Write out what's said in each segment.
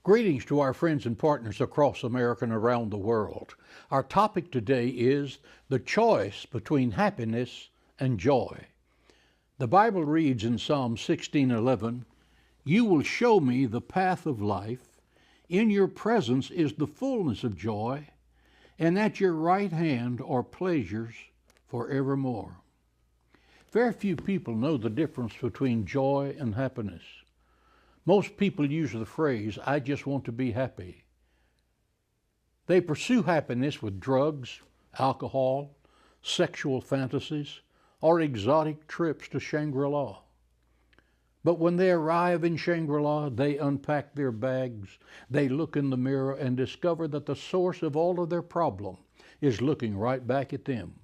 Greetings to our friends and partners across America and around the world. Our topic today is the choice between happiness and joy. The Bible reads in Psalm 16:11, "You will show me the path of life. In your presence is the fullness of joy, and at your right hand are pleasures forevermore." Very few people know the difference between joy and happiness. Most people use the phrase, "I just want to be happy." They pursue happiness with drugs, alcohol, sexual fantasies, or exotic trips to Shangri-La. But when they arrive in Shangri-La, they unpack their bags, they look in the mirror and discover that the source of all of their problem is looking right back at them.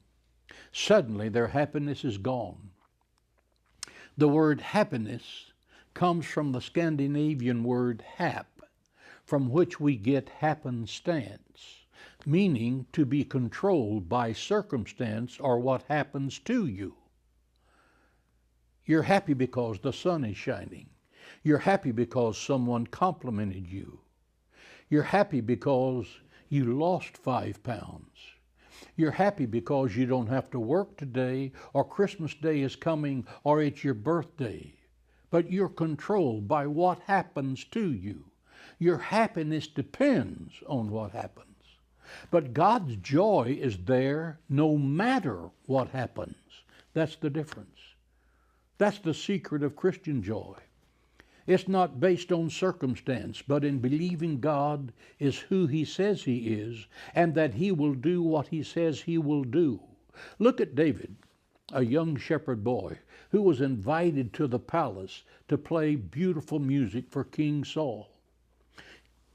Suddenly, their happiness is gone. The word happiness comes from the Scandinavian word hap, from which we get happenstance, meaning to be controlled by circumstance or what happens to you. You're happy because the sun is shining. You're happy because someone complimented you. You're happy because you lost 5 pounds. You're happy because you don't have to work today, or Christmas Day is coming, or it's your birthday. But you're controlled by what happens to you. Your happiness depends on what happens. But God's joy is there no matter what happens. That's the difference. That's the secret of Christian joy. It's not based on circumstance, but in believing God is who He says He is, and that He will do what He says He will do. Look at David, a young shepherd boy who was invited to the palace to play beautiful music for King Saul.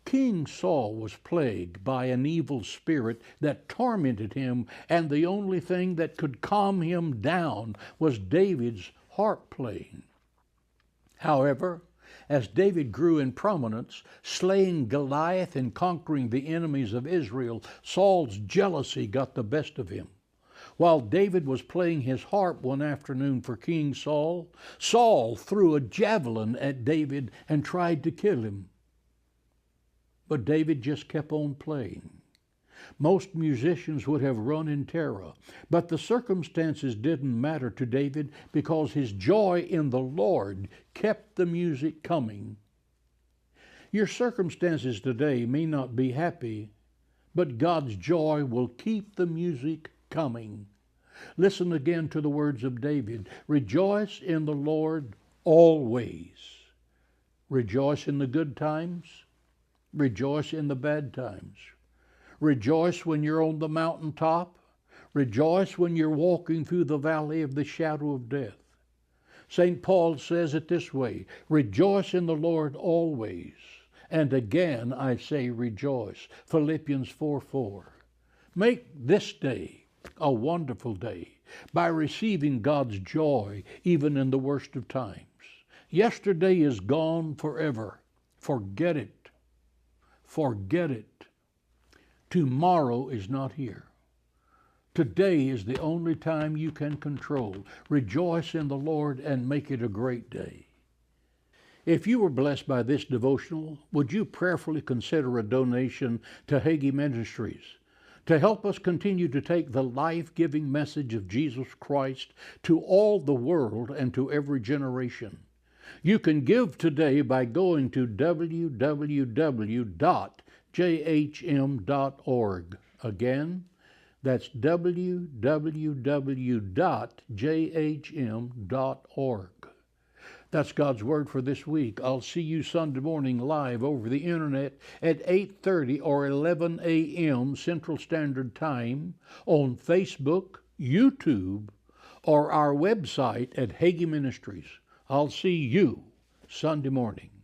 King Saul was plagued by an evil spirit that tormented him, and the only thing that could calm him down was David's harp playing. However, as David grew in prominence, slaying Goliath and conquering the enemies of Israel, Saul's jealousy got the best of him. While David was playing his harp one afternoon for King Saul, Saul threw a javelin at David and tried to kill him. But David just kept on playing. Most musicians would have run in terror, but the circumstances didn't matter to David because his joy in the Lord kept the music coming. Your circumstances today may not be happy, but God's joy will keep the music coming. Listen again to the words of David. Rejoice in the Lord always. Rejoice in the good times. Rejoice in the bad times. Rejoice when you're on the mountaintop. Rejoice when you're walking through the valley of the shadow of death. St. Paul says it this way, rejoice in the Lord always. And again I say rejoice. Philippians 4:4. Make this day a wonderful day by receiving God's joy even in the worst of times. Yesterday is gone forever. Forget it. Forget it. Tomorrow is not here. Today is the only time you can control. Rejoice in the Lord and make it a great day. If you were blessed by this devotional, would you prayerfully consider a donation to Hagee Ministries to help us continue to take the life-giving message of Jesus Christ to all the world and to every generation? You can give today by going to www.jhm.org. Again, that's www.jhm.org. That's God's Word for this week. I'll see you Sunday morning live over the internet at 8:30 or 11 a.m. Central Standard Time on Facebook, YouTube, or our website at Hagee Ministries. I'll see you Sunday morning.